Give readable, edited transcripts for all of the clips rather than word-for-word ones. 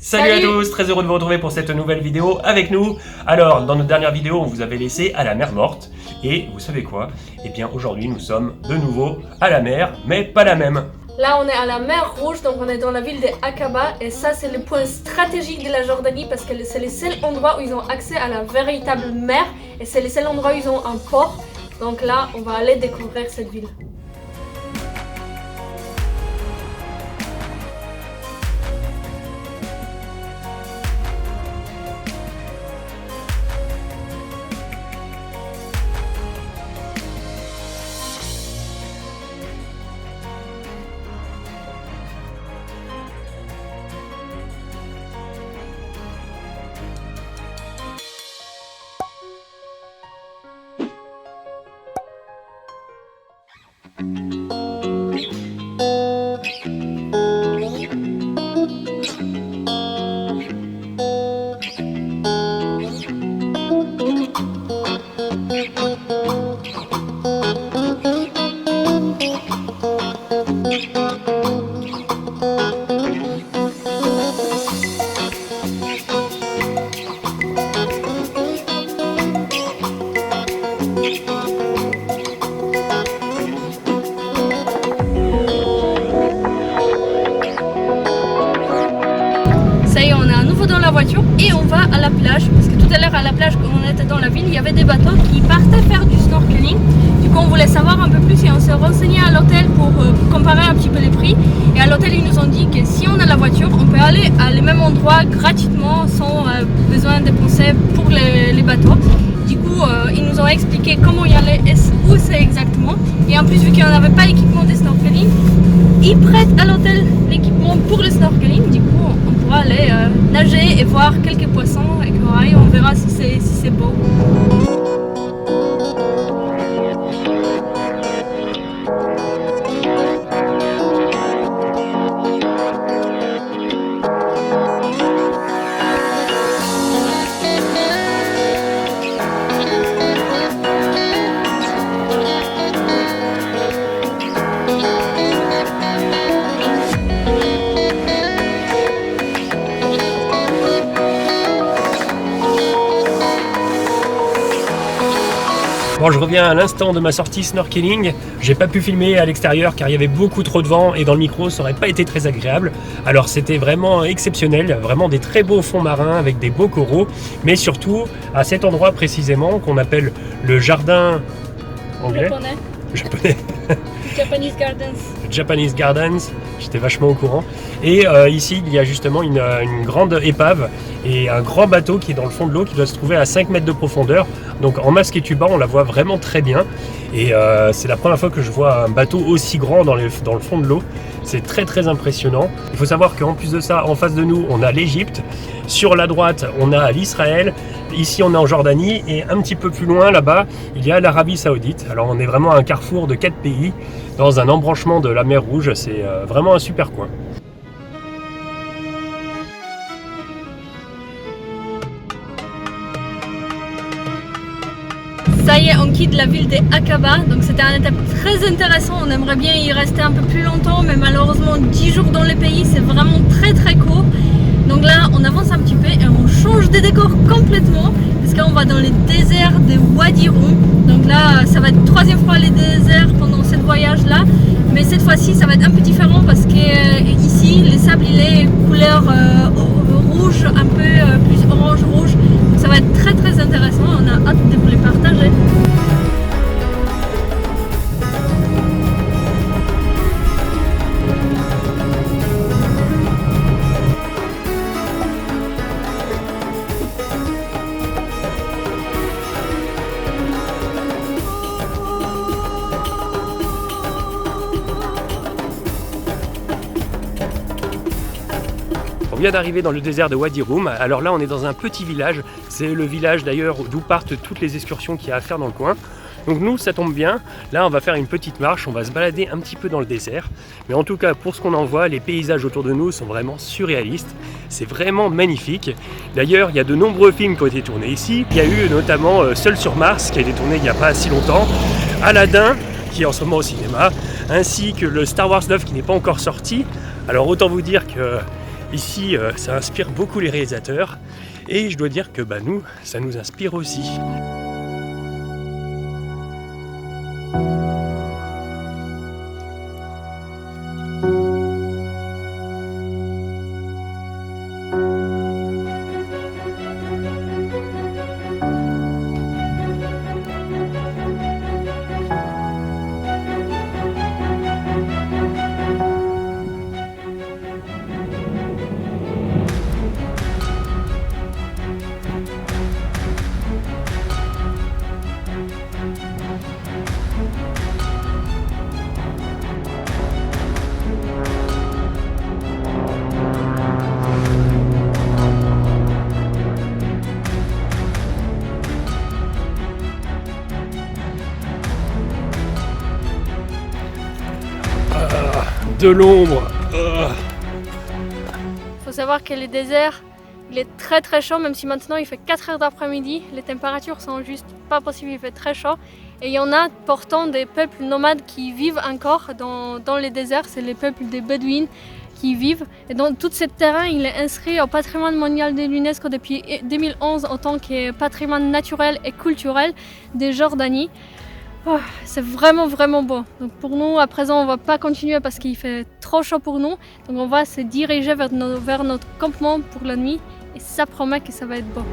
Salut à tous, très heureux de vous retrouver pour cette nouvelle vidéo avec nous. Alors, dans notre dernière vidéo, on vous avait laissé à la mer morte. Et vous savez quoi? Eh bien, aujourd'hui, nous sommes de nouveau à la mer, mais pas la même. Là, on est à la mer Rouge, donc on est dans la ville d'Aqaba. Et ça, c'est le point stratégique de la Jordanie parce que c'est le seul endroit où ils ont accès à la véritable mer. Et c'est le seul endroit où ils ont un port. Donc là, on va aller découvrir cette ville. Voiture et on va à la plage parce que tout à l'heure à la plage quand on était dans la ville il y avait des bateaux qui partaient faire du snorkeling. Du coup on voulait savoir un peu plus et on s'est renseigné à l'hôtel pour comparer un petit peu les prix, et à l'hôtel ils nous ont dit que si on a la voiture on peut aller à les mêmes endroits gratuitement sans besoin de dépenser pour les bateaux. Du coup ils nous ont expliqué comment y aller et où c'est exactement, et en plus vu qu'on n'avait pas l'équipement de snorkeling, ils prêtent à l'hôtel l'équipement pour le snorkeling. Du coup on pourra aller nager et voir quelques poissons et corail, on verra si c'est beau. Bon, je reviens à l'instant de ma sortie snorkeling. J'ai pas pu filmer à l'extérieur car il y avait beaucoup trop de vent et dans le micro ça aurait pas été très agréable. Alors c'était vraiment exceptionnel, vraiment des très beaux fonds marins avec des beaux coraux, mais surtout à cet endroit précisément qu'on appelle le jardin anglais. Japonais. Japanese Gardens. Japanese Gardens, j'étais vachement au courant. Et ici, il y a justement une grande épave et un grand bateau qui est dans le fond de l'eau, qui doit se trouver à 5 mètres de profondeur. Donc en masque et tuba, on la voit vraiment très bien. Et c'est la première fois que je vois un bateau aussi grand dans le fond de l'eau. C'est très très impressionnant. Il faut savoir qu'en plus de ça, en face de nous, on a l'Égypte. Sur la droite, on a l'Israël. Ici, on est en Jordanie. Et un petit peu plus loin, là-bas, il y a l'Arabie Saoudite. Alors on est vraiment à un carrefour de 4 pays, dans un embranchement de la mer Rouge. C'est vraiment un super coin. Ça y est, on quitte la ville d'Aqaba, donc c'était un étape très intéressant, on aimerait bien y rester un peu plus longtemps, mais malheureusement 10 jours dans le pays c'est vraiment très très court. Donc là on avance un petit peu et on change de décor complètement, parce qu'on va dans le désert de Wadi Rum. Donc là ça va être la 3e fois le désert pendant ce voyage là, mais cette fois-ci ça va être un peu différent parce que ici le sable il est couleur rouge, un peu plus orange rouge. Ça va être très très intéressant, on a hâte de vous les partager. On vient d'arriver dans le désert de Wadi Rum. Alors là on est dans un petit village, c'est le village d'ailleurs d'où partent toutes les excursions qu'il y a à faire dans le coin. Donc nous, ça tombe bien, là on va faire une petite marche, on va se balader un petit peu dans le désert. Mais en tout cas, pour ce qu'on en voit, les paysages autour de nous sont vraiment surréalistes. C'est vraiment magnifique. D'ailleurs, il y a de nombreux films qui ont été tournés ici. Il y a eu notamment Seul sur Mars, qui a été tourné il n'y a pas si longtemps, Aladdin, qui est en ce moment au cinéma, ainsi que le Star Wars 9 qui n'est pas encore sorti. Alors autant vous dire que Ici, ça inspire beaucoup les réalisateurs et je dois dire que nous, ça nous inspire aussi. De l'ombre. Faut savoir que le désert, il est très très chaud, même si maintenant il fait 4 heures d'après-midi, les températures sont juste pas possibles, il fait très chaud. Et il y en a pourtant des peuples nomades qui vivent encore dans les déserts, c'est les peuples des Bédouines qui vivent. Et donc tout ce terrain, il est inscrit au patrimoine mondial de l'UNESCO depuis 2011 en tant que patrimoine naturel et culturel de Jordanie. Oh, c'est vraiment vraiment beau. Donc pour nous, à présent, on va pas continuer parce qu'il fait trop chaud pour nous. Donc on va se diriger vers notre campement pour la nuit et ça promet que ça va être beau.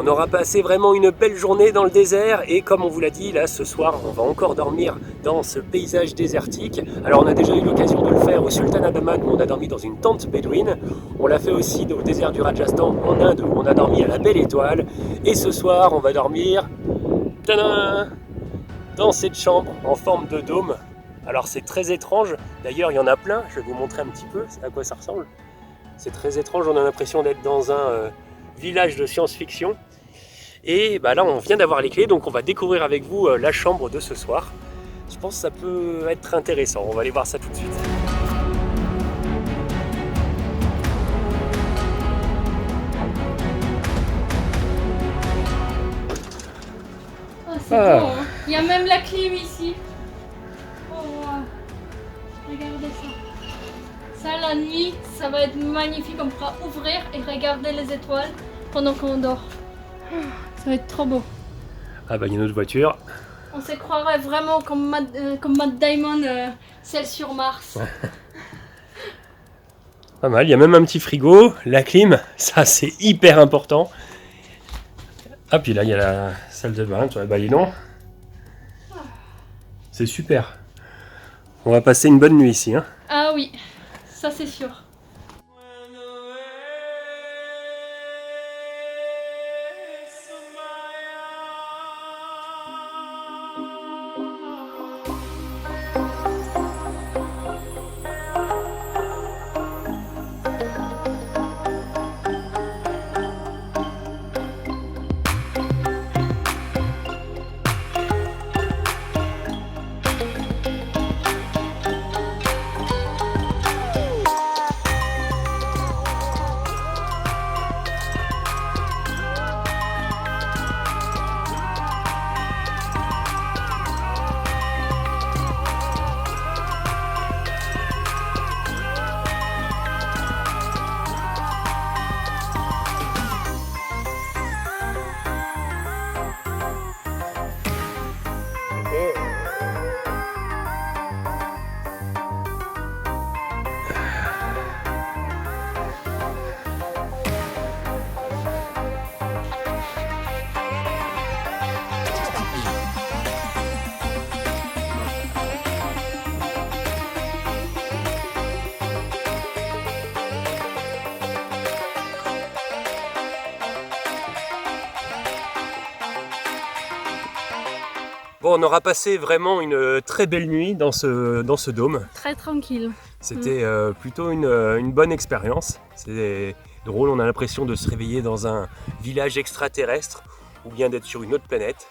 On aura passé vraiment une belle journée dans le désert et comme on vous l'a dit, là ce soir on va encore dormir dans ce paysage désertique. Alors on a déjà eu l'occasion de le faire au Sultanat d'Oman où on a dormi dans une tente bédouine. On l'a fait aussi au désert du Rajasthan en Inde où on a dormi à la Belle Étoile. Et ce soir on va dormir dans cette chambre en forme de dôme. Alors c'est très étrange, d'ailleurs il y en a plein, je vais vous montrer un petit peu à quoi ça ressemble. C'est très étrange, on a l'impression d'être dans un village de science-fiction. Et là on vient d'avoir les clés, donc on va découvrir avec vous la chambre de ce soir. Je pense que ça peut être intéressant, on va aller voir ça tout de suite. Oh, c'est beau, hein. Il y a même la clim ici. Oh, wow. Regardez ça. Ça la nuit, ça va être magnifique, on pourra ouvrir et regarder les étoiles pendant qu'on dort. Ça va être trop beau. Ah il y a notre voiture. On se croirait vraiment comme Matt Damon, celle sur Mars. Pas mal, il y a même un petit frigo, la clim, ça c'est hyper important. Ah puis là il y a la salle de bain, dis donc. C'est super. On va passer une bonne nuit ici. Hein. Ah oui, ça c'est sûr. Bon, on aura passé vraiment une très belle nuit dans ce dôme. Très tranquille. C'était plutôt une bonne expérience. C'est drôle, on a l'impression de se réveiller dans un village extraterrestre ou bien d'être sur une autre planète.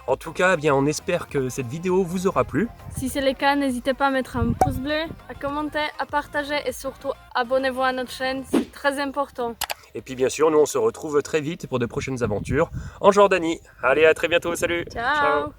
En tout cas, eh bien, on espère que cette vidéo vous aura plu. Si c'est le cas, n'hésitez pas à mettre un pouce bleu, à commenter, à partager et surtout abonnez-vous à notre chaîne, c'est très important. Et puis bien sûr, nous on se retrouve très vite pour de prochaines aventures en Jordanie. Allez, à très bientôt, salut. Ciao.